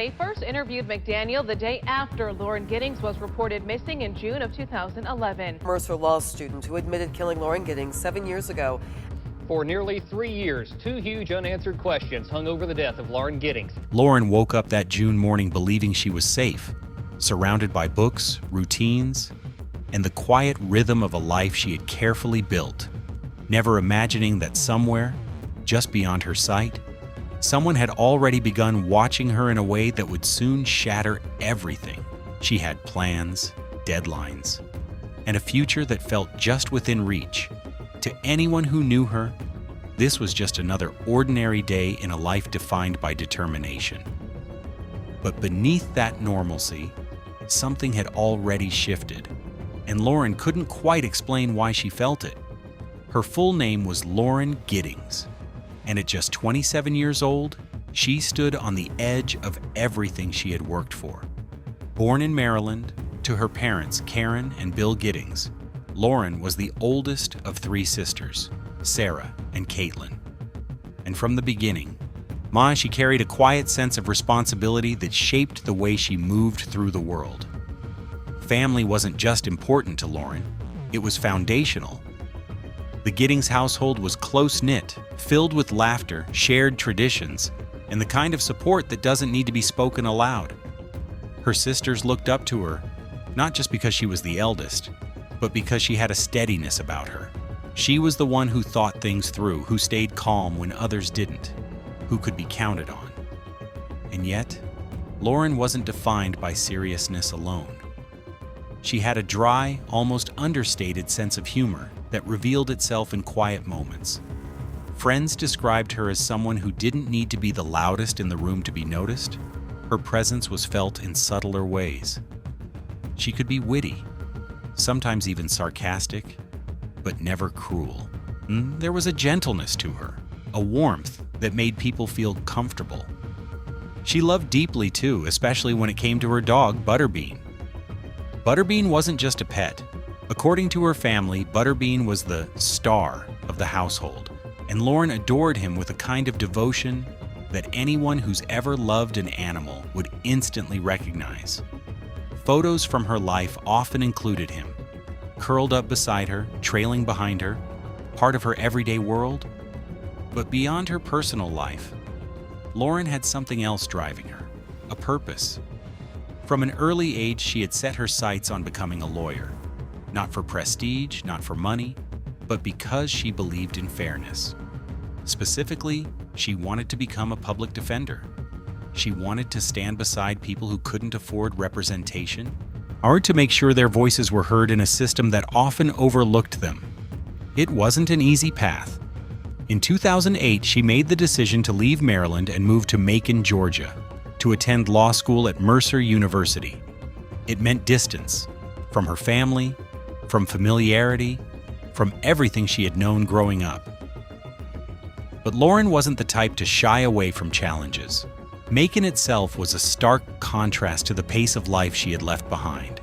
USA first interviewed McDaniel the day after Lauren Giddings was reported missing in June of 2011. Mercer law student who admitted killing Lauren Giddings 7 years ago. For nearly 3 years, two huge unanswered questions hung over the death of Lauren Giddings. Lauren woke up that June morning believing she was safe, surrounded by books, routines, and the quiet rhythm of a life she had carefully built, never imagining that somewhere, just beyond her sight, someone had already begun watching her in a way that would soon shatter everything. She had plans, deadlines, and a future that felt just within reach. To anyone who knew her, this was just another ordinary day in a life defined by determination. But beneath that normalcy, something had already shifted, and Lauren couldn't quite explain why she felt it. Her full name was Lauren Giddings, and at just 27 years old, she stood on the edge of everything she had worked for. Born in Maryland to her parents, Karen and Bill Giddings, Lauren was the oldest of three sisters, Sarah and Caitlin. And from the beginning, she carried a quiet sense of responsibility that shaped the way she moved through the world. Family wasn't just important to Lauren, it was foundational. The Giddings household was close-knit, filled with laughter, shared traditions, and the kind of support that doesn't need to be spoken aloud. Her sisters looked up to her, not just because she was the eldest, but because she had a steadiness about her. She was the one who thought things through, who stayed calm when others didn't, who could be counted on. And yet, Lauren wasn't defined by seriousness alone. She had a dry, almost understated sense of humor that revealed itself in quiet moments. Friends described her as someone who didn't need to be the loudest in the room to be noticed. Her presence was felt in subtler ways. She could be witty, sometimes even sarcastic, but never cruel. There was a gentleness to her, a warmth that made people feel comfortable. She loved deeply too, especially when it came to her dog, Butterbean. Butterbean wasn't just a pet. According to her family, Butterbean was the star of the household, and Lauren adored him with a kind of devotion that anyone who's ever loved an animal would instantly recognize. Photos from her life often included him, curled up beside her, trailing behind her, part of her everyday world. But beyond her personal life, Lauren had something else driving her, a purpose. From an early age, she had set her sights on becoming a lawyer. Not for prestige, not for money, but because she believed in fairness. Specifically, she wanted to become a public defender. She wanted to stand beside people who couldn't afford representation, or to make sure their voices were heard in a system that often overlooked them. It wasn't an easy path. In 2008, she made the decision to leave Maryland and move to Macon, Georgia, to attend law school at Mercer University. It meant distance, from her family, from familiarity, from everything she had known growing up. But Lauren wasn't the type to shy away from challenges. Macon itself was a stark contrast to the pace of life she had left behind.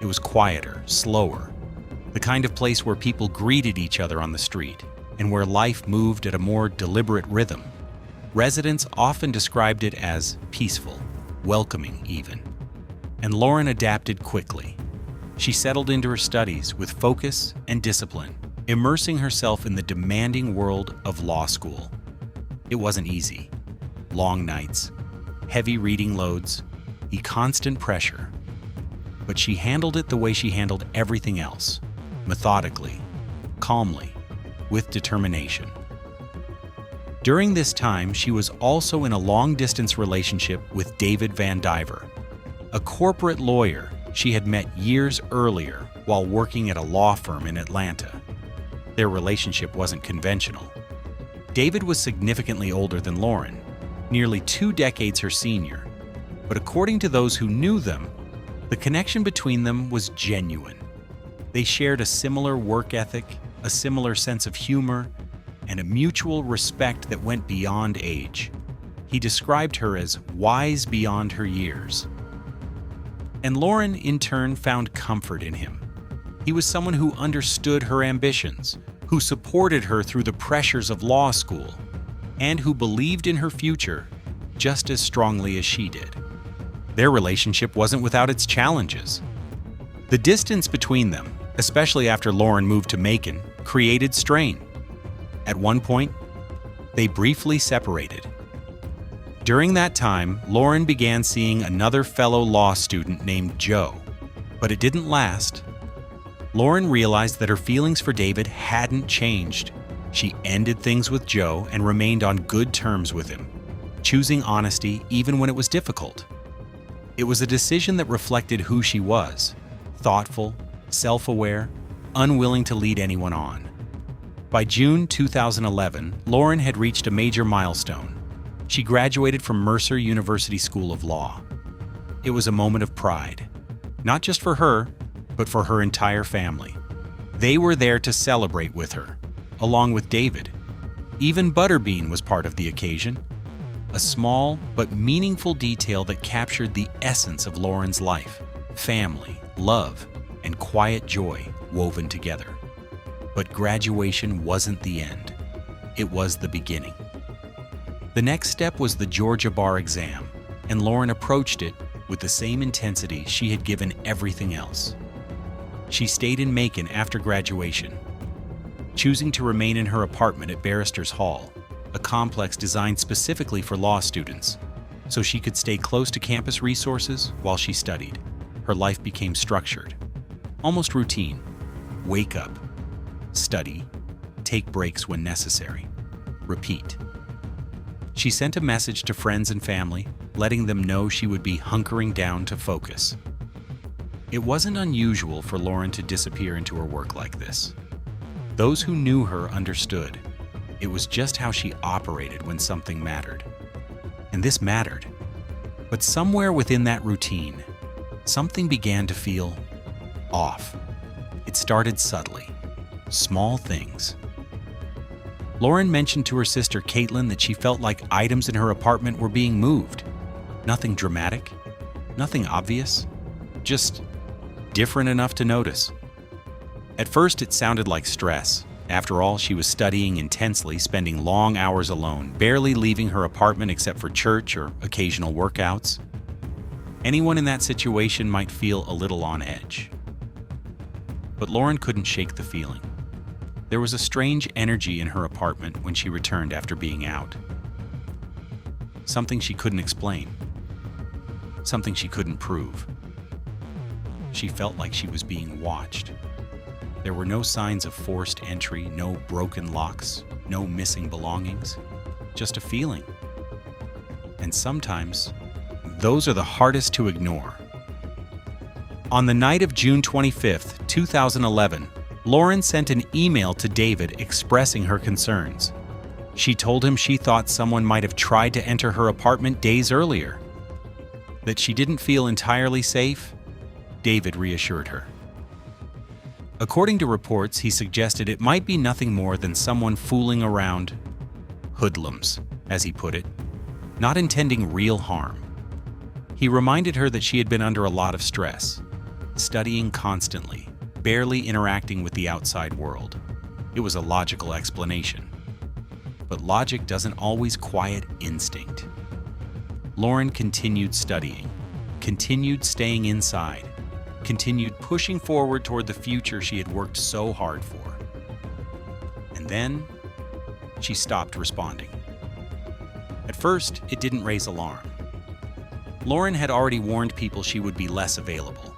It was quieter, slower, the kind of place where people greeted each other on the street, and where life moved at a more deliberate rhythm. Residents often described it as peaceful, welcoming even. And Lauren adapted quickly. She settled into her studies with focus and discipline, immersing herself in the demanding world of law school. It wasn't easy. Long nights, heavy reading loads, the constant pressure. But she handled it the way she handled everything else, methodically, calmly, with determination. During this time, she was also in a long-distance relationship with David Van Diver, a corporate lawyer she had met years earlier while working at a law firm in Atlanta. Their relationship wasn't conventional. David was significantly older than Lauren, nearly 2 decades her senior, but according to those who knew them, the connection between them was genuine. They shared a similar work ethic, a similar sense of humor, and a mutual respect that went beyond age. He described her as wise beyond her years. And Lauren, in turn, found comfort in him. He was someone who understood her ambitions, who supported her through the pressures of law school, and who believed in her future just as strongly as she did. Their relationship wasn't without its challenges. The distance between them, especially after Lauren moved to Macon, created strain. At one point, they briefly separated. During that time, Lauren began seeing another fellow law student named Joe, but it didn't last. Lauren realized that her feelings for David hadn't changed. She ended things with Joe and remained on good terms with him, choosing honesty even when it was difficult. It was a decision that reflected who she was: thoughtful, self-aware, unwilling to lead anyone on. By June 2011, Lauren had reached a major milestone. She graduated from Mercer University School of Law. It was a moment of pride, not just for her, but for her entire family. They were there to celebrate with her, along with David. Even Butterbean was part of the occasion, a small but meaningful detail that captured the essence of Lauren's life: family, love, and quiet joy woven together. But graduation wasn't the end. It was the beginning. The next step was the Georgia bar exam, and Lauren approached it with the same intensity she had given everything else. She stayed in Macon after graduation, choosing to remain in her apartment at Barristers Hall, a complex designed specifically for law students, so she could stay close to campus resources while she studied. Her life became structured, almost routine. Wake up, study, take breaks when necessary, repeat. She sent a message to friends and family, letting them know she would be hunkering down to focus. It wasn't unusual for Lauren to disappear into her work like this. Those who knew her understood. It was just how she operated when something mattered. And this mattered. But somewhere within that routine, something began to feel off. It started subtly. Small things. Lauren mentioned to her sister Caitlin that she felt like items in her apartment were being moved. Nothing dramatic, nothing obvious, just different enough to notice. At first, it sounded like stress. After all, she was studying intensely, spending long hours alone, barely leaving her apartment except for church or occasional workouts. Anyone in that situation might feel a little on edge. But Lauren couldn't shake the feeling. There was a strange energy in her apartment when she returned after being out. Something she couldn't explain. Something she couldn't prove. She felt like she was being watched. There were no signs of forced entry, no broken locks, no missing belongings, just a feeling. And sometimes, those are the hardest to ignore. On the night of June 25th, 2011, Lauren sent an email to David expressing her concerns. She told him she thought someone might have tried to enter her apartment days earlier. That she didn't feel entirely safe, David reassured her. According to reports, he suggested it might be nothing more than someone fooling around, hoodlums, as he put it, not intending real harm. He reminded her that she had been under a lot of stress, studying constantly, barely interacting with the outside world. It was a logical explanation. But logic doesn't always quiet instinct. Lauren continued studying, continued staying inside, continued pushing forward toward the future she had worked so hard for. And then, she stopped responding. At first, it didn't raise alarm. Lauren had already warned people she would be less available.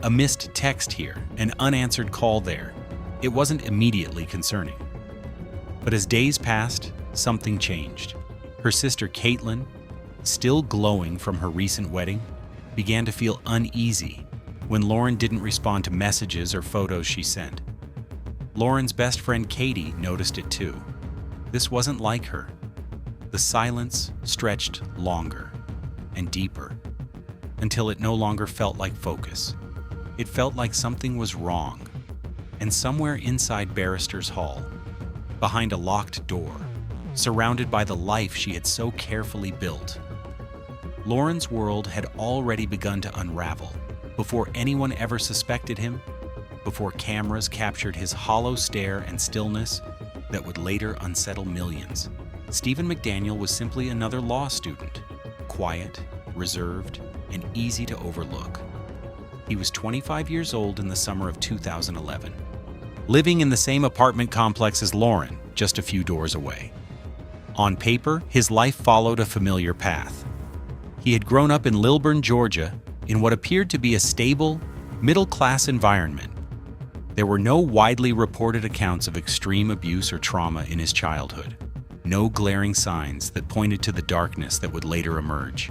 A missed text here, an unanswered call there. It wasn't immediately concerning. But as days passed, something changed. Her sister Caitlin, still glowing from her recent wedding, began to feel uneasy when Lauren didn't respond to messages or photos she sent. Lauren's best friend Katie noticed it too. This wasn't like her. The silence stretched longer and deeper until it no longer felt like focus. It felt like something was wrong. And somewhere inside Barristers Hall, behind a locked door, surrounded by the life she had so carefully built, Lauren's world had already begun to unravel before anyone ever suspected him, before cameras captured his hollow stare and stillness that would later unsettle millions. Stephen McDaniel was simply another law student, quiet, reserved, and easy to overlook. He was 25 years old in the summer of 2011, living in the same apartment complex as Lauren, just a few doors away. On paper, his life followed a familiar path. He had grown up in Lilburn, Georgia, in what appeared to be a stable, middle-class environment. There were no widely reported accounts of extreme abuse or trauma in his childhood, no glaring signs that pointed to the darkness that would later emerge.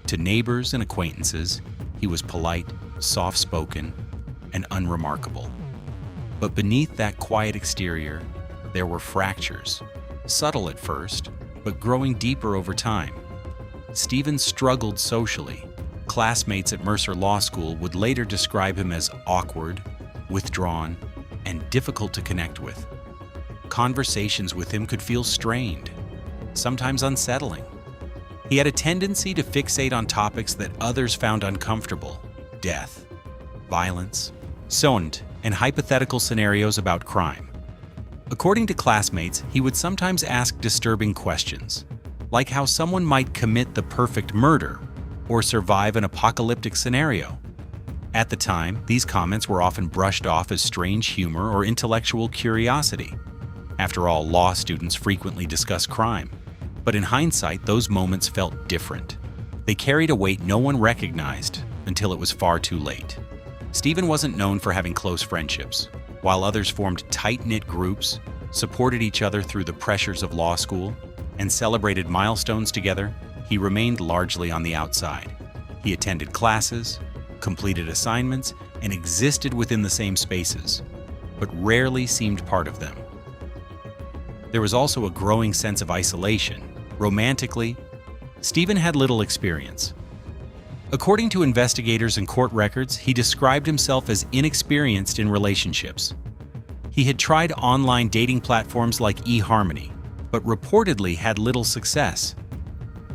To neighbors and acquaintances, he was polite, soft-spoken, and unremarkable. But beneath that quiet exterior, there were fractures, subtle at first, but growing deeper over time. Stephen struggled socially. Classmates at Mercer Law School would later describe him as awkward, withdrawn, and difficult to connect with. Conversations with him could feel strained, sometimes unsettling. He had a tendency to fixate on topics that others found uncomfortable: death, violence, and hypothetical scenarios about crime. According to classmates, he would sometimes ask disturbing questions, like how someone might commit the perfect murder or survive an apocalyptic scenario. At the time, these comments were often brushed off as strange humor or intellectual curiosity. After all, law students frequently discuss crime. But in hindsight, those moments felt different. They carried a weight no one recognized until it was far too late. Stephen wasn't known for having close friendships. While others formed tight-knit groups, supported each other through the pressures of law school, and celebrated milestones together, he remained largely on the outside. He attended classes, completed assignments, and existed within the same spaces, but rarely seemed part of them. There was also a growing sense of isolation. Romantically, Stephen had little experience. According to investigators and court records, he described himself as inexperienced in relationships. He had tried online dating platforms like eHarmony, but reportedly had little success.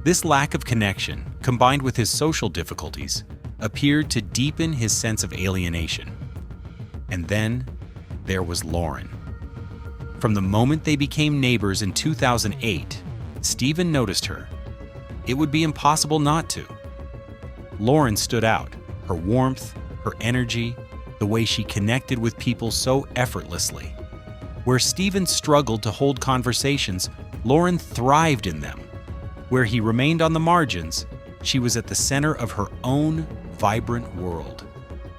This lack of connection, combined with his social difficulties, appeared to deepen his sense of alienation. And then there was Lauren. From the moment they became neighbors in 2008, Stephen noticed her. It would be impossible not to. Lauren stood out. Her warmth, her energy, the way she connected with people so effortlessly. Where Stephen struggled to hold conversations, Lauren thrived in them. Where he remained on the margins, she was at the center of her own vibrant world.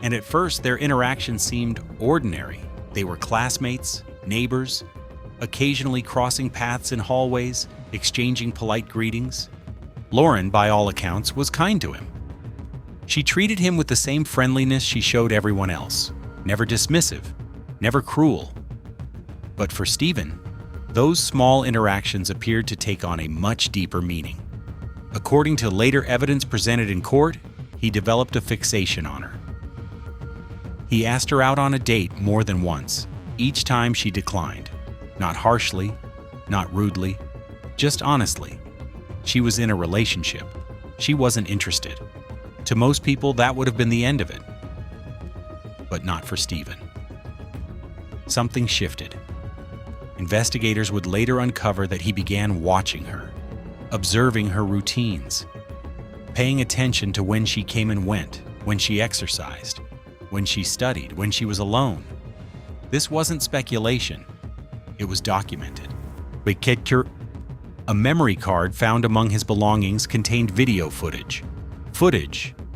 And at first, their interaction seemed ordinary. They were classmates, neighbors, occasionally crossing paths in hallways, exchanging polite greetings. Lauren, by all accounts, was kind to him. She treated him with the same friendliness she showed everyone else, never dismissive, never cruel. But for Stephen, those small interactions appeared to take on a much deeper meaning. According to later evidence presented in court, he developed a fixation on her. He asked her out on a date more than once. Each time she declined. Not harshly, not rudely, just honestly. She was in a relationship. She wasn't interested. To most people, that would have been the end of it. But not for Stephen. Something shifted. Investigators would later uncover that he began watching her, observing her routines, paying attention to when she came and went, when she exercised, when she studied, when she was alone. This wasn't speculation. It was documented. A memory card found among his belongings contained video footage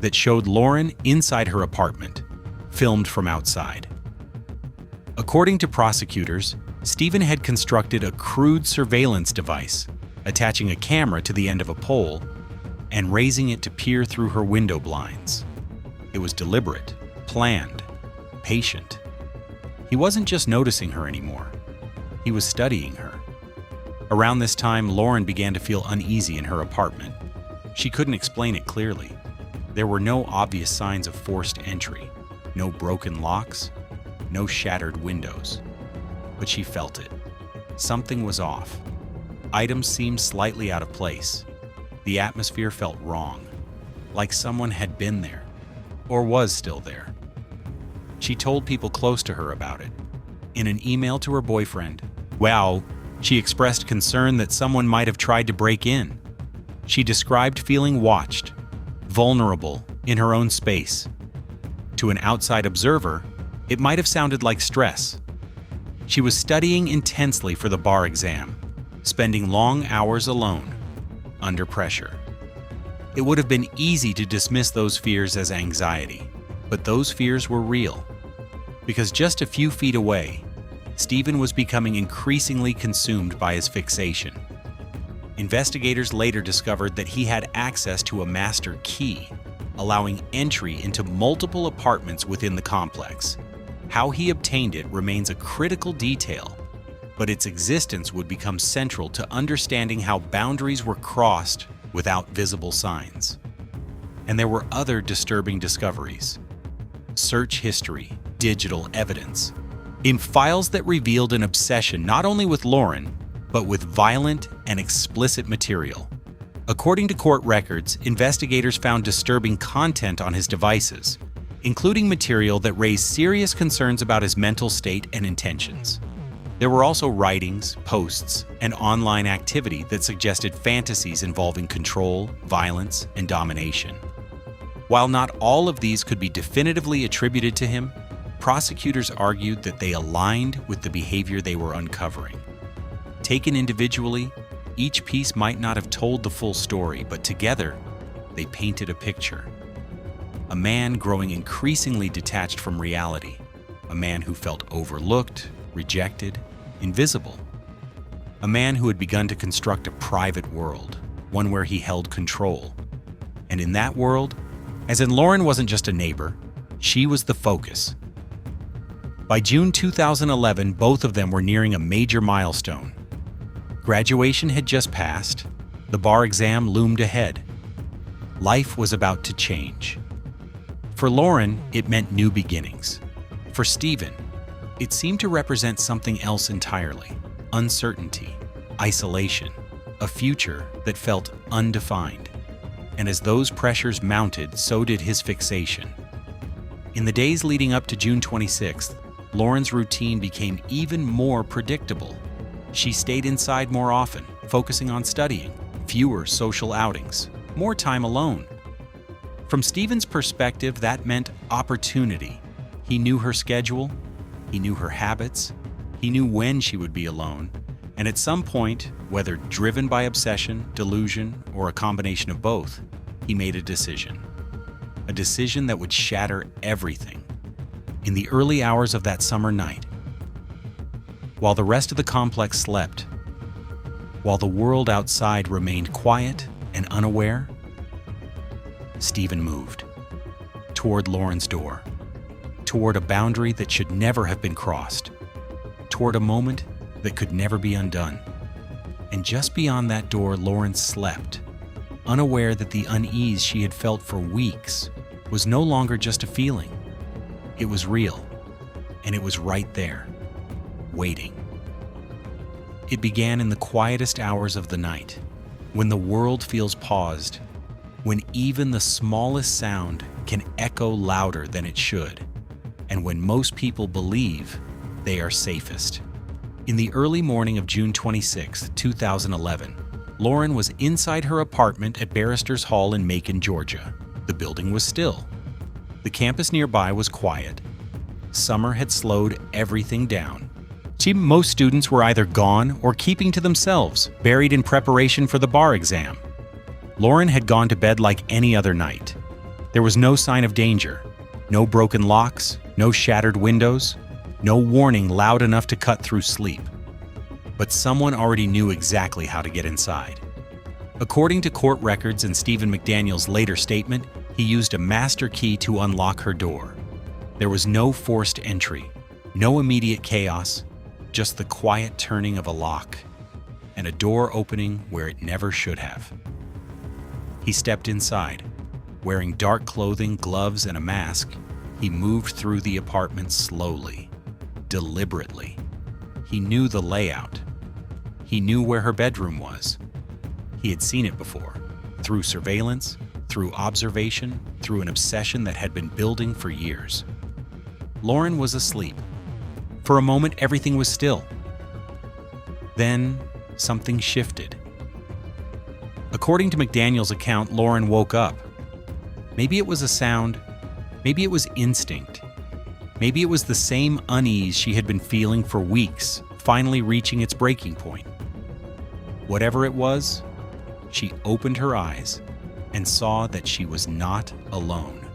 that showed Lauren inside her apartment, filmed from outside. According to prosecutors, Stephen had constructed a crude surveillance device, attaching a camera to the end of a pole and raising it to peer through her window blinds. It was deliberate, planned, patient. He wasn't just noticing her anymore. He was studying her. Around this time, Lauren began to feel uneasy in her apartment. She couldn't explain it clearly. There were no obvious signs of forced entry, no broken locks, no shattered windows. But she felt it. Something was off. Items seemed slightly out of place. The atmosphere felt wrong, like someone had been there, or was still there. She told people close to her about it. In an email to her boyfriend, "Wow, She expressed concern that someone might have tried to break in. She described feeling watched, vulnerable in her own space. To an outside observer, it might have sounded like stress. She was studying intensely for the bar exam, spending long hours alone, under pressure. It would have been easy to dismiss those fears as anxiety, but those fears were real. Because just a few feet away, Stephen was becoming increasingly consumed by his fixation. Investigators later discovered that he had access to a master key, allowing entry into multiple apartments within the complex. How he obtained it remains a critical detail, but its existence would become central to understanding how boundaries were crossed without visible signs. And there were other disturbing discoveries. Search history, digital evidence, in files that revealed an obsession not only with Lauren, but with violent and explicit material. According to court records, investigators found disturbing content on his devices, including material that raised serious concerns about his mental state and intentions. There were also writings, posts, and online activity that suggested fantasies involving control, violence, and domination. While not all of these could be definitively attributed to him, prosecutors argued that they aligned with the behavior they were uncovering. Taken individually, each piece might not have told the full story, but together, they painted a picture. A man growing increasingly detached from reality, a man who felt overlooked, rejected, invisible. A man who had begun to construct a private world, one where he held control. And in that world, as in Lauren wasn't just a neighbor, she was the focus. By June 2011, both of them were nearing a major milestone. Graduation had just passed, the bar exam loomed ahead. Life was about to change. For Lauren, it meant new beginnings. For Stephen, it seemed to represent something else entirely: uncertainty, isolation, a future that felt undefined. And as those pressures mounted, so did his fixation. In the days leading up to June 26th, Lauren's routine became even more predictable. She stayed inside more often, focusing on studying, fewer social outings, more time alone. From Stephen's perspective, that meant opportunity. He knew her schedule, he knew her habits, he knew when she would be alone, and at some point, whether driven by obsession, delusion, or a combination of both, he made a decision. A decision that would shatter everything. In the early hours of that summer night, while the rest of the complex slept, while the world outside remained quiet and unaware, Stephen moved toward Lauren's door, toward a boundary that should never have been crossed, toward a moment that could never be undone. And just beyond that door, Lauren slept, unaware that the unease she had felt for weeks was no longer just a feeling. It was real, and it was right there, waiting. It began in the quietest hours of the night, when the world feels paused, when even the smallest sound can echo louder than it should, and when most people believe they are safest. In the early morning of June 26, 2011, Lauren was inside her apartment at Barristers Hall in Macon, Georgia. The building was still. The campus nearby was quiet. Summer had slowed everything down. Most students were either gone or keeping to themselves, buried in preparation for the bar exam. Lauren had gone to bed like any other night. There was no sign of danger, no broken locks, no shattered windows, no warning loud enough to cut through sleep. But someone already knew exactly how to get inside. According to court records and Stephen McDaniel's later statement, he used a master key to unlock her door. There was no forced entry, no immediate chaos, just the quiet turning of a lock, and a door opening where it never should have. He stepped inside. Wearing dark clothing, gloves, and a mask, he moved through the apartment slowly, deliberately. He knew the layout. He knew where her bedroom was. He had seen it before, through surveillance, through observation, through an obsession that had been building for years. Lauren was asleep. For a moment, everything was still. Then, something shifted. According to McDaniel's account, Lauren woke up. Maybe it was a sound, maybe it was instinct, maybe it was the same unease she had been feeling for weeks, finally reaching its breaking point. Whatever it was, she opened her eyes and saw that she was not alone.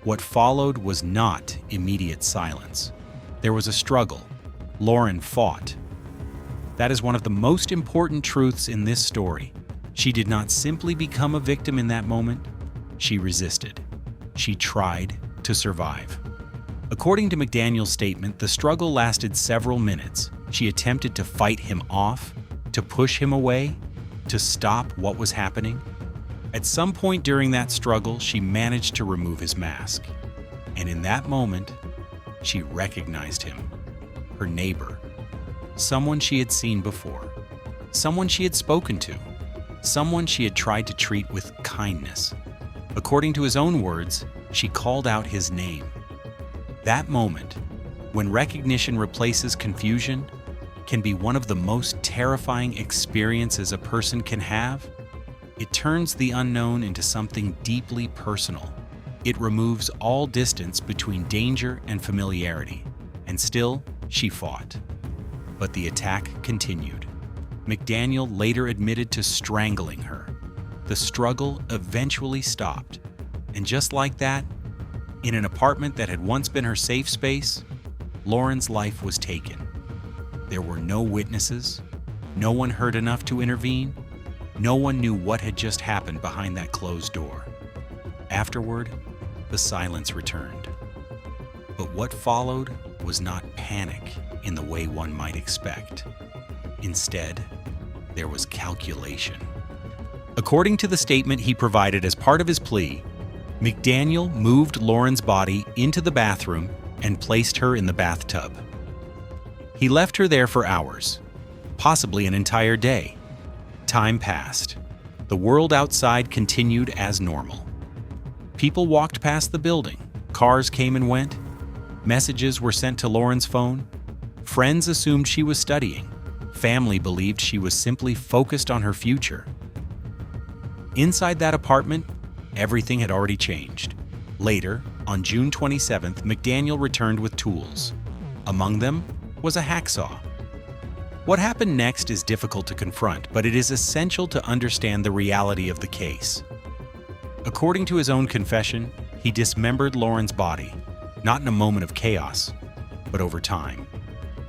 What followed was not immediate silence. There was a struggle. Lauren fought. That is one of the most important truths in this story. She did not simply become a victim in that moment. She resisted. She tried to survive. According to McDaniel's statement, the struggle lasted several minutes. She attempted to fight him off, to push him away, to stop what was happening. At some point during that struggle, she managed to remove his mask. And in that moment, she recognized him, her neighbor, someone she had seen before, someone she had spoken to, someone she had tried to treat with kindness. According to his own words, she called out his name. That moment, when recognition replaces confusion, can be one of the most terrifying experiences a person can have. It turns the unknown into something deeply personal. It removes all distance between danger and familiarity. And still, she fought. But the attack continued. McDaniel later admitted to strangling her. The struggle eventually stopped. And just like that, in an apartment that had once been her safe space, Lauren's life was taken. There were no witnesses, no one heard enough to intervene, no one knew what had just happened behind that closed door. Afterward, the silence returned. But what followed was not panic in the way one might expect. Instead, there was calculation. According to the statement he provided as part of his plea, McDaniel moved Lauren's body into the bathroom and placed her in the bathtub. He left her there for hours, possibly an entire day. Time passed. The world outside continued as normal. People walked past the building. Cars came and went. Messages were sent to Lauren's phone. Friends assumed she was studying. Family believed she was simply focused on her future. Inside that apartment, everything had already changed. Later, on June 27th, McDaniel returned with tools. Among them was a hacksaw. What happened next is difficult to confront, but it is essential to understand the reality of the case. According to his own confession, he dismembered Lauren's body, not in a moment of chaos, but over time,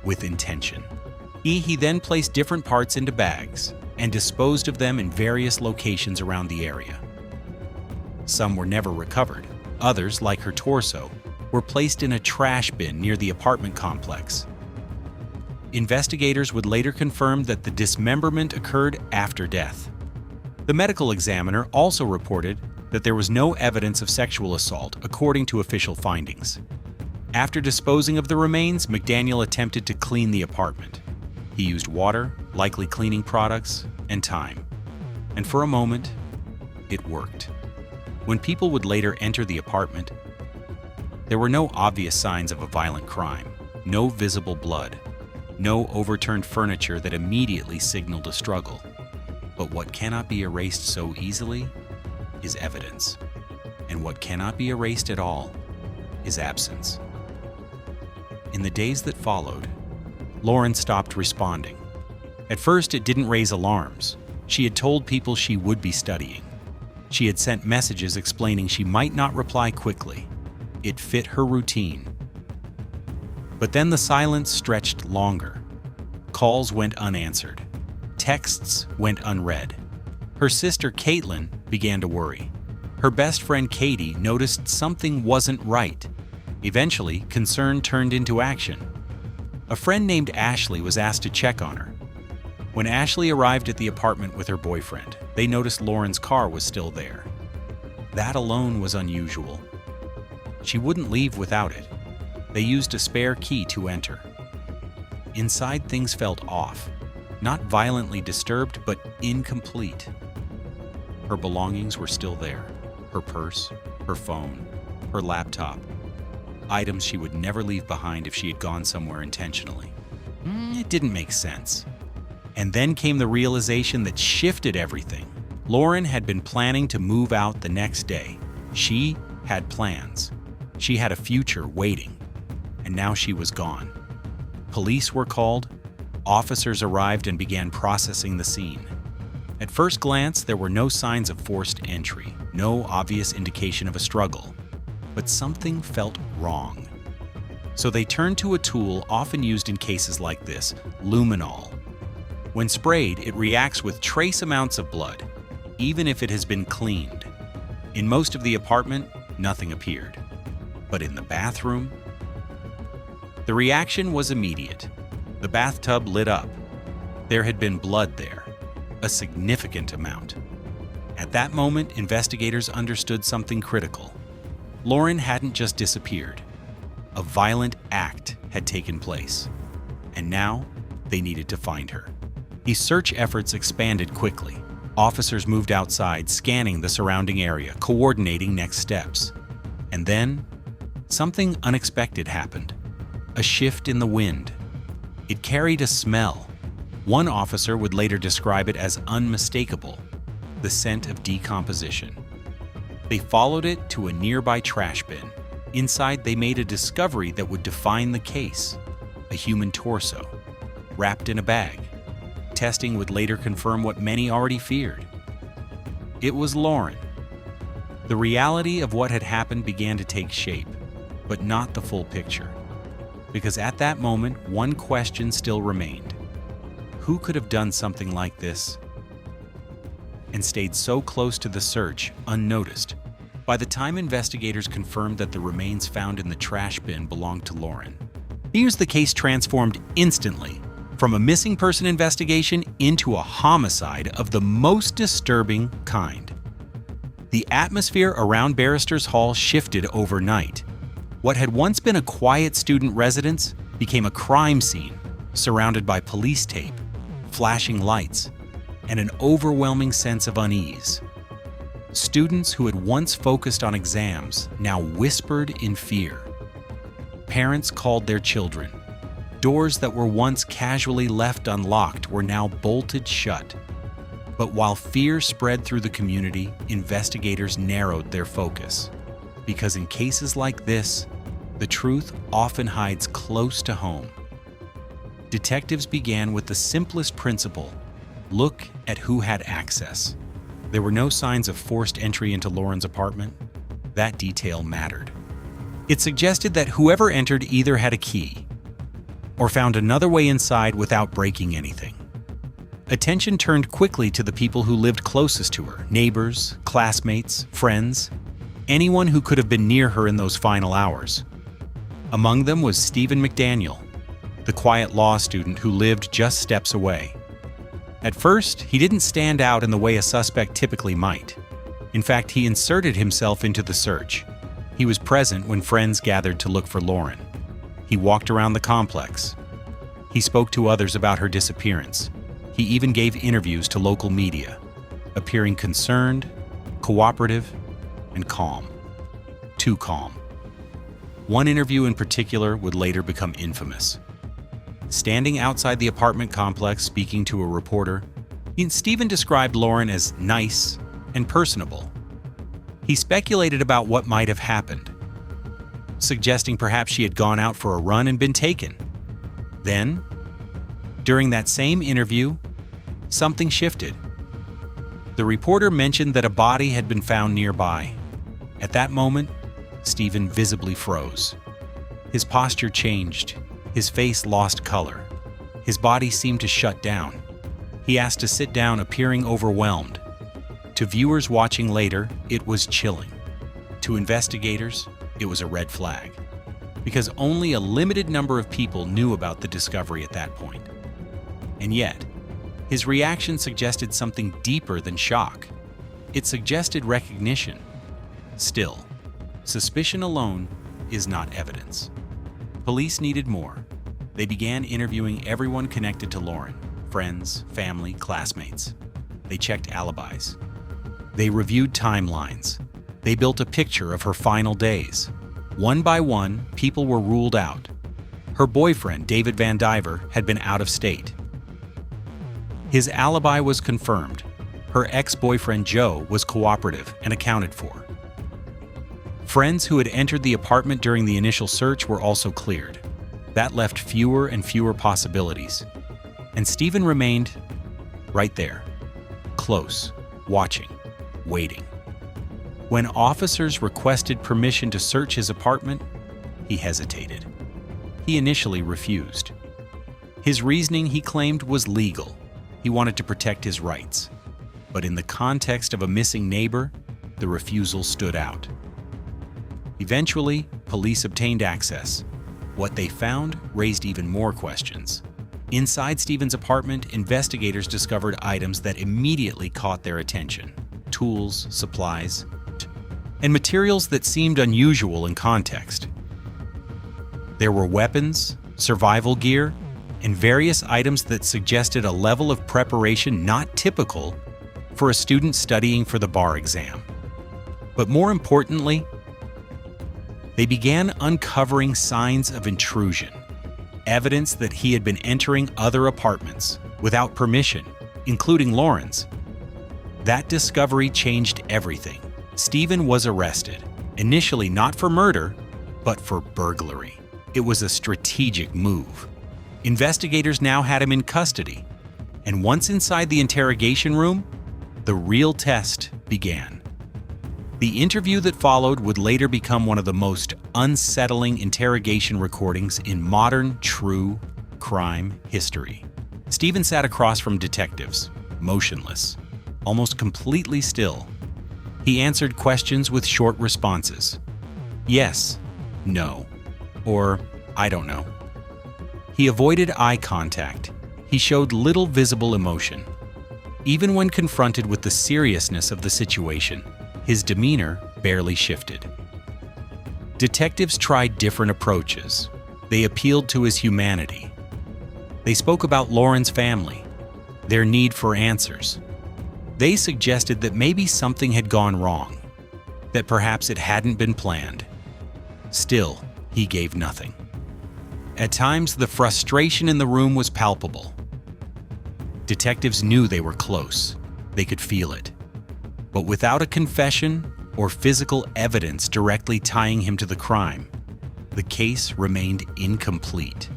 with intention. He then placed different parts into bags and disposed of them in various locations around the area. Some were never recovered. Others, like her torso, were placed in a trash bin near the apartment complex. Investigators would later confirm that the dismemberment occurred after death. The medical examiner also reported that there was no evidence of sexual assault, according to official findings. After disposing of the remains, McDaniel attempted to clean the apartment. He used water, likely cleaning products, and time. And for a moment, it worked. When people would later enter the apartment, there were no obvious signs of a violent crime, no visible blood, no overturned furniture that immediately signaled a struggle. But what cannot be erased so easily is evidence. And what cannot be erased at all is absence. In the days that followed, Lauren stopped responding. At first, it didn't raise alarms. She had told people she would be studying. She had sent messages explaining she might not reply quickly. It fit her routine. But then the silence stretched longer. Calls went unanswered. Texts went unread. Her sister Caitlin began to worry. Her best friend Katie noticed something wasn't right. Eventually, concern turned into action. A friend named Ashley was asked to check on her. When Ashley arrived at the apartment with her boyfriend, they noticed Lauren's car was still there. That alone was unusual. She wouldn't leave without it. They used a spare key to enter. Inside, things felt off. Not violently disturbed, but incomplete. Her belongings were still there. Her purse, her phone, her laptop. Items she would never leave behind if she had gone somewhere intentionally. It didn't make sense. And then came the realization that shifted everything. Lauren had been planning to move out the next day. She had plans. She had a future waiting. And now she was gone. Police were called. Officers arrived and began processing the scene. At first glance, there were no signs of forced entry, no obvious indication of a struggle. But something felt wrong. So they turned to a tool often used in cases like this, luminol. When sprayed, it reacts with trace amounts of blood, even if it has been cleaned. In most of the apartment, nothing appeared. But in the bathroom, the reaction was immediate. The bathtub lit up. There had been blood there, a significant amount. At that moment, investigators understood something critical. Lauren hadn't just disappeared. A violent act had taken place, and now they needed to find her. These search efforts expanded quickly. Officers moved outside, scanning the surrounding area, coordinating next steps. And then, something unexpected happened. A shift in the wind. It carried a smell. One officer would later describe it as unmistakable, the scent of decomposition. They followed it to a nearby trash bin. Inside, they made a discovery that would define the case: a human torso, wrapped in a bag. Testing would later confirm what many already feared. It was Lauren. The reality of what had happened began to take shape, but not the full picture. Because at that moment, one question still remained. Who could have done something like this and stayed so close to the search, unnoticed? By the time investigators confirmed that the remains found in the trash bin belonged to Lauren, here's the case transformed instantly from a missing person investigation into a homicide of the most disturbing kind. The atmosphere around Barristers Hall shifted overnight. What had once been a quiet student residence became a crime scene, surrounded by police tape, flashing lights, and an overwhelming sense of unease. Students who had once focused on exams now whispered in fear. Parents called their children. Doors that were once casually left unlocked were now bolted shut. But while fear spread through the community, investigators narrowed their focus. Because in cases like this, the truth often hides close to home. Detectives began with the simplest principle: look at who had access. There were no signs of forced entry into Lauren's apartment. That detail mattered. It suggested that whoever entered either had a key or found another way inside without breaking anything. Attention turned quickly to the people who lived closest to her: neighbors, classmates, friends, anyone who could have been near her in those final hours. Among them was Stephen McDaniel, the quiet law student who lived just steps away. At first, he didn't stand out in the way a suspect typically might. In fact, he inserted himself into the search. He was present when friends gathered to look for Lauren. He walked around the complex. He spoke to others about her disappearance. He even gave interviews to local media, appearing concerned, cooperative, and calm. Too calm. One interview in particular would later become infamous. Standing outside the apartment complex speaking to a reporter, Stephen described Lauren as nice and personable. He speculated about what might have happened, suggesting perhaps she had gone out for a run and been taken. Then, during that same interview, something shifted. The reporter mentioned that a body had been found nearby. At that moment, Stephen visibly froze. His posture changed. His face lost color. His body seemed to shut down. He asked to sit down, appearing overwhelmed. To viewers watching later, it was chilling. To investigators, it was a red flag, because only a limited number of people knew about the discovery at that point. And yet, his reaction suggested something deeper than shock. It suggested recognition. Still, suspicion alone is not evidence. Police needed more. They began interviewing everyone connected to Lauren: friends, family, classmates. They checked alibis. They reviewed timelines. They built a picture of her final days. One by one, people were ruled out. Her boyfriend, David Van Diver, had been out of state. His alibi was confirmed. Her ex-boyfriend Joe was cooperative and accounted for. Friends who had entered the apartment during the initial search were also cleared. That left fewer and fewer possibilities. And Stephen remained right there, close, watching, waiting. When officers requested permission to search his apartment, he hesitated. He initially refused. His reasoning, he claimed, was legal. He wanted to protect his rights. But in the context of a missing neighbor, the refusal stood out. Eventually, police obtained access. What they found raised even more questions. Inside Stephen's apartment, investigators discovered items that immediately caught their attention: tools, supplies, and materials that seemed unusual in context. There were weapons, survival gear, and various items that suggested a level of preparation not typical for a student studying for the bar exam. But more importantly, they began uncovering signs of intrusion, evidence that he had been entering other apartments without permission, including Lauren's. That discovery changed everything. Stephen was arrested, initially not for murder, but for burglary. It was a strategic move. Investigators now had him in custody, and once inside the interrogation room, the real test began. The interview that followed would later become one of the most unsettling interrogation recordings in modern true crime history. Stephen sat across from detectives, motionless, almost completely still. He answered questions with short responses. Yes, no, or I don't know. He avoided eye contact. He showed little visible emotion. Even when confronted with the seriousness of the situation, his demeanor barely shifted. Detectives tried different approaches. They appealed to his humanity. They spoke about Lauren's family, their need for answers. They suggested that maybe something had gone wrong, that perhaps it hadn't been planned. Still, he gave nothing. At times, the frustration in the room was palpable. Detectives knew they were close. They could feel it. But without a confession or physical evidence directly tying him to the crime, the case remained incomplete.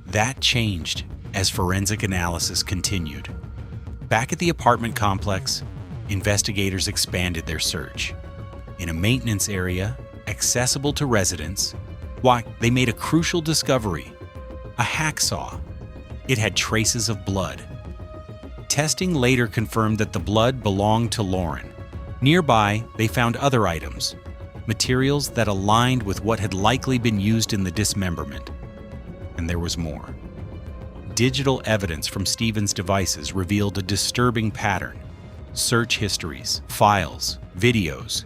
That changed as forensic analysis continued. Back at the apartment complex, investigators expanded their search. In a maintenance area accessible to residents, they made a crucial discovery: a hacksaw. It had traces of blood. Testing later confirmed that the blood belonged to Lauren. Nearby, they found other items, materials that aligned with what had likely been used in the dismemberment. And there was more. Digital evidence from Stephen's devices revealed a disturbing pattern: search histories, files, videos,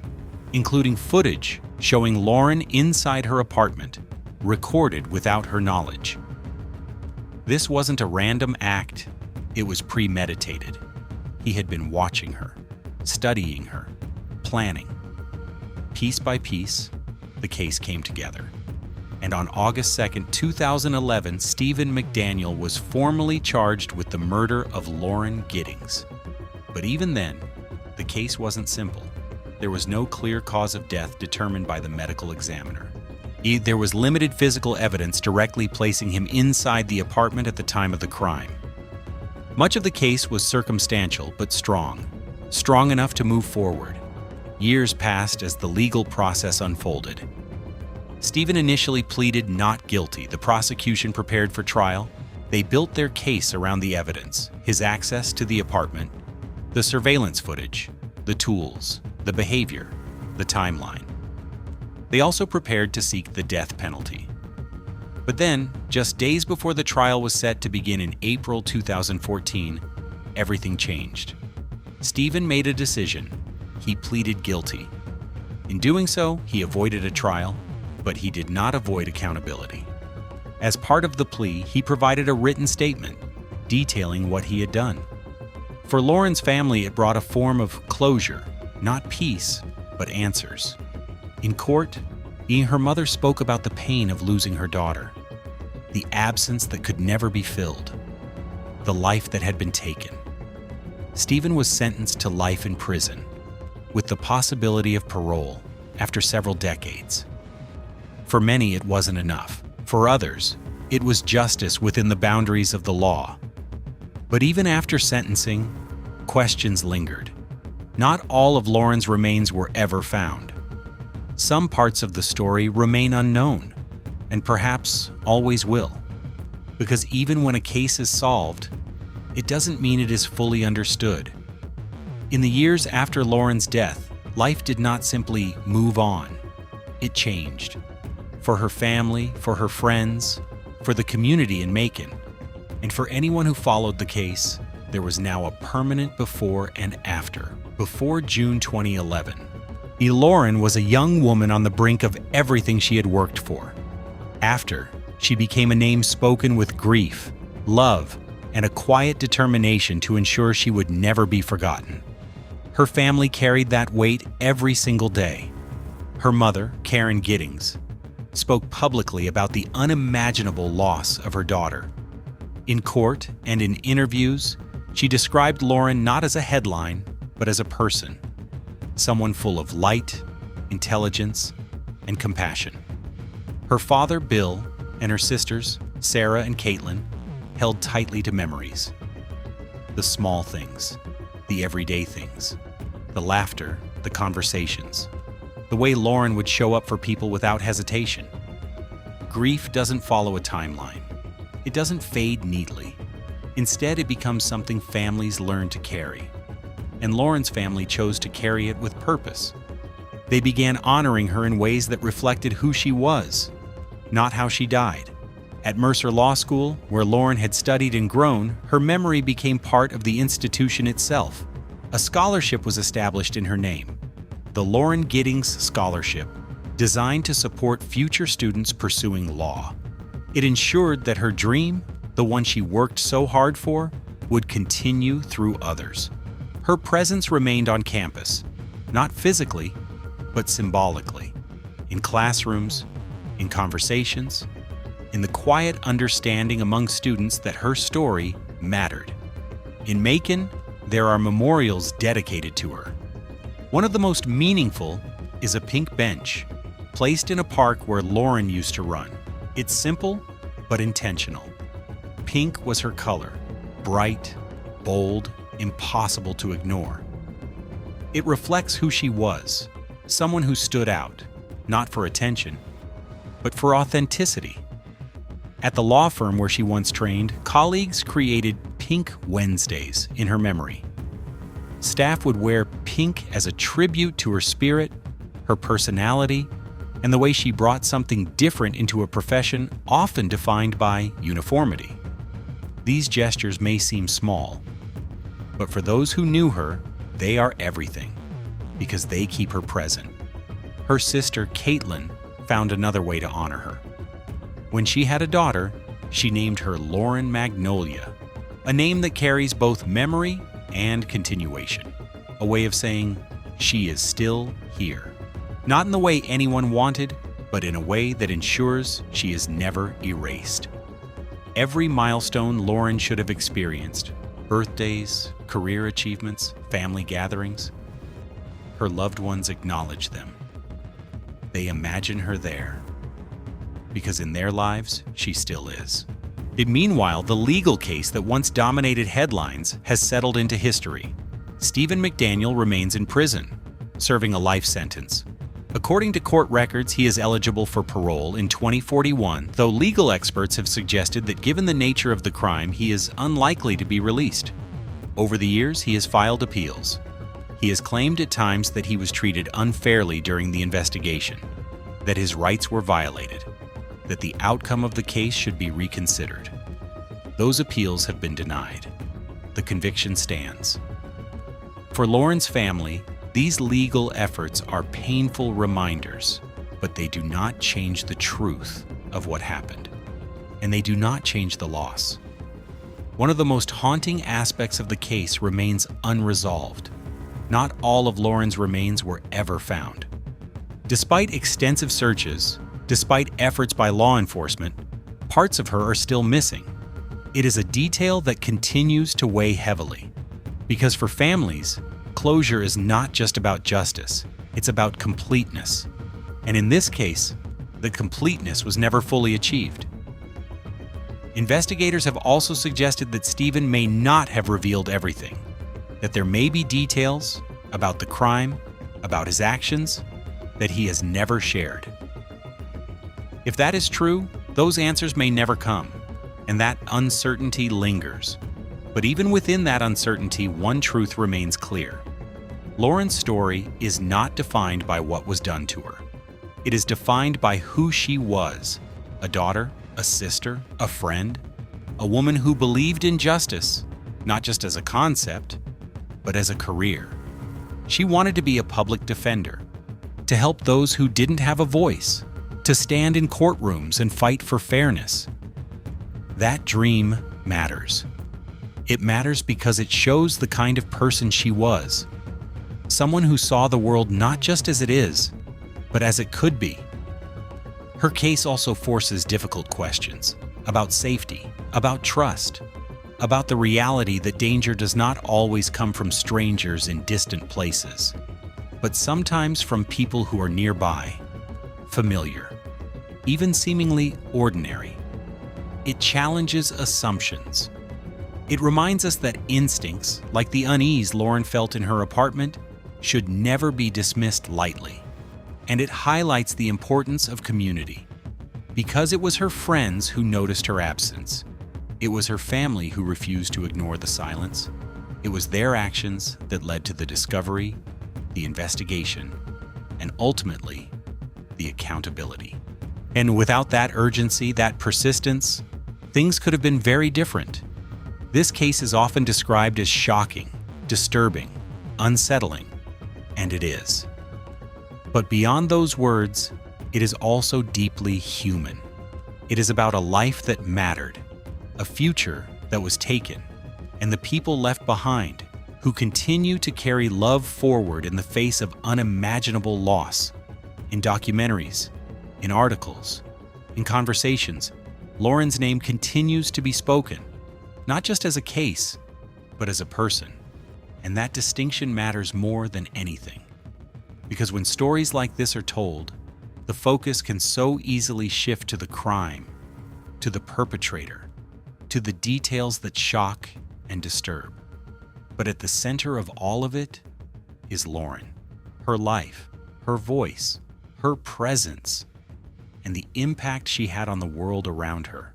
including footage showing Lauren inside her apartment, recorded without her knowledge. This wasn't a random act. It was premeditated. He had been watching her, studying her, planning. Piece by piece, the case came together. And on August 2nd, 2011, Stephen McDaniel was formally charged with the murder of Lauren Giddings. But even then, the case wasn't simple. There was no clear cause of death determined by the medical examiner. There was limited physical evidence directly placing him inside the apartment at the time of the crime. Much of the case was circumstantial but strong enough to move forward. Years passed as the legal process unfolded. Stephen initially pleaded not guilty. The prosecution prepared for trial. They built their case around the evidence: his access to the apartment, the surveillance footage, the tools, the behavior, the timeline. They also prepared to seek the death penalty. But then, just days before the trial was set to begin in April 2014, everything changed. Stephen made a decision. He pleaded guilty. In doing so, he avoided a trial, but he did not avoid accountability. As part of the plea, he provided a written statement detailing what he had done. For Lauren's family, it brought a form of closure, not peace, but answers. In court, her mother spoke about the pain of losing her daughter, the absence that could never be filled. the life that had been taken. Stephen was sentenced to life in prison, with the possibility of parole after several decades. For many, it wasn't enough. For others, it was justice within the boundaries of the law. But even after sentencing, questions lingered. Not all of Lauren's remains were ever found. Some parts of the story remain unknown, and perhaps always will. Because even when a case is solved, it doesn't mean it is fully understood. In the years after Lauren's death, life did not simply move on. It changed. For her family, for her friends, for the community in Macon, and for anyone who followed the case, there was now a permanent before and after. Before June 2011, Lauren was a young woman on the brink of everything she had worked for. After, she became a name spoken with grief, love, and a quiet determination to ensure she would never be forgotten. Her family carried that weight every single day. Her mother, Karen Giddings, spoke publicly about the unimaginable loss of her daughter. In court and in interviews, she described Lauren not as a headline, but as a person, someone full of light, intelligence, and compassion. Her father, Bill, and her sisters, Sarah and Caitlin, held tightly to memories. The small things, the everyday things, the laughter, the conversations, the way Lauren would show up for people without hesitation. Grief doesn't follow a timeline. It doesn't fade neatly. Instead, it becomes something families learn to carry. And Lauren's family chose to carry it with purpose. They began honoring her in ways that reflected who she was, not how she died. At Mercer Law School, where Lauren had studied and grown, her memory became part of the institution itself. A scholarship was established in her name, the Lauren Giddings Scholarship, designed to support future students pursuing law. It ensured that her dream, the one she worked so hard for, would continue through others. Her presence remained on campus, not physically, but symbolically, in classrooms, in conversations, in the quiet understanding among students that her story mattered. In Macon, there are memorials dedicated to her. One of the most meaningful is a pink bench, placed in a park where Lauren used to run. It's simple, but intentional. Pink was her color, bright, bold, impossible to ignore. It reflects who she was, someone who stood out, not for attention, but for authenticity. At the law firm where she once trained, colleagues created Pink Wednesdays in her memory. Staff would wear pink as a tribute to her spirit, her personality, and the way she brought something different into a profession often defined by uniformity. These gestures may seem small, but for those who knew her, they are everything, because they keep her present. Her sister, Caitlin, found another way to honor her. When she had a daughter, she named her Lauren Magnolia, a name that carries both memory and continuation, a way of saying she is still here. Not in the way anyone wanted, but in a way that ensures she is never erased. Every milestone Lauren should have experienced, birthdays, career achievements, family gatherings, her loved ones acknowledge them. They imagine her there, because in their lives, she still is. Meanwhile, the legal case that once dominated headlines has settled into history. Stephen McDaniel remains in prison, serving a life sentence. According to court records, he is eligible for parole in 2041, though legal experts have suggested that given the nature of the crime, he is unlikely to be released. Over the years, he has filed appeals. He has claimed at times that he was treated unfairly during the investigation, that his rights were violated, that the outcome of the case should be reconsidered. Those appeals have been denied. The conviction stands. For Lauren's family, these legal efforts are painful reminders, but they do not change the truth of what happened, and they do not change the loss. One of the most haunting aspects of the case remains unresolved. Not all of Lauren's remains were ever found. Despite extensive searches, despite efforts by law enforcement, parts of her are still missing. It is a detail that continues to weigh heavily. Because for families, closure is not just about justice, it's about completeness. And in this case, the completeness was never fully achieved. Investigators have also suggested that Stephen may not have revealed everything, that there may be details about the crime, about his actions, that he has never shared. If that is true, those answers may never come, and that uncertainty lingers. But even within that uncertainty, one truth remains clear. Lauren's story is not defined by what was done to her. It is defined by who she was: a daughter, a sister, a friend, a woman who believed in justice, not just as a concept, but as a career. She wanted to be a public defender, to help those who didn't have a voice, to stand in courtrooms and fight for fairness. That dream matters. It matters because it shows the kind of person she was. Someone who saw the world not just as it is, but as it could be. Her case also forces difficult questions about safety, about trust, about the reality that danger does not always come from strangers in distant places, but sometimes from people who are nearby, familiar, even seemingly ordinary. It challenges assumptions. It reminds us that instincts, like the unease Lauren felt in her apartment, should never be dismissed lightly. And it highlights the importance of community. Because it was her friends who noticed her absence. It was her family who refused to ignore the silence. It was their actions that led to the discovery, the investigation, and ultimately, the accountability. And without that urgency, that persistence, things could have been very different. This case is often described as shocking, disturbing, unsettling, and it is. But beyond those words, it is also deeply human. It is about a life that mattered, a future that was taken, and the people left behind who continue to carry love forward in the face of unimaginable loss. In documentaries, in articles, in conversations, Lauren's name continues to be spoken, not just as a case, but as a person. And that distinction matters more than anything. Because when stories like this are told, the focus can so easily shift to the crime, to the perpetrator, to the details that shock and disturb. But at the center of all of it is Lauren, her life, her voice, her presence, and the impact she had on the world around her.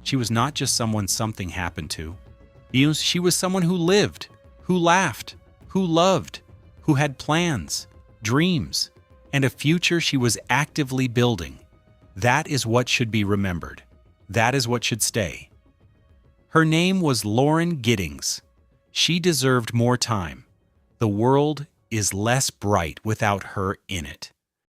She was not just someone something happened to. She was someone who lived, who laughed, who loved, who had plans, dreams, and a future she was actively building. That is what should be remembered. That is what should stay. Her name was Lauren Giddings. She deserved more time. The world is less bright without her in it.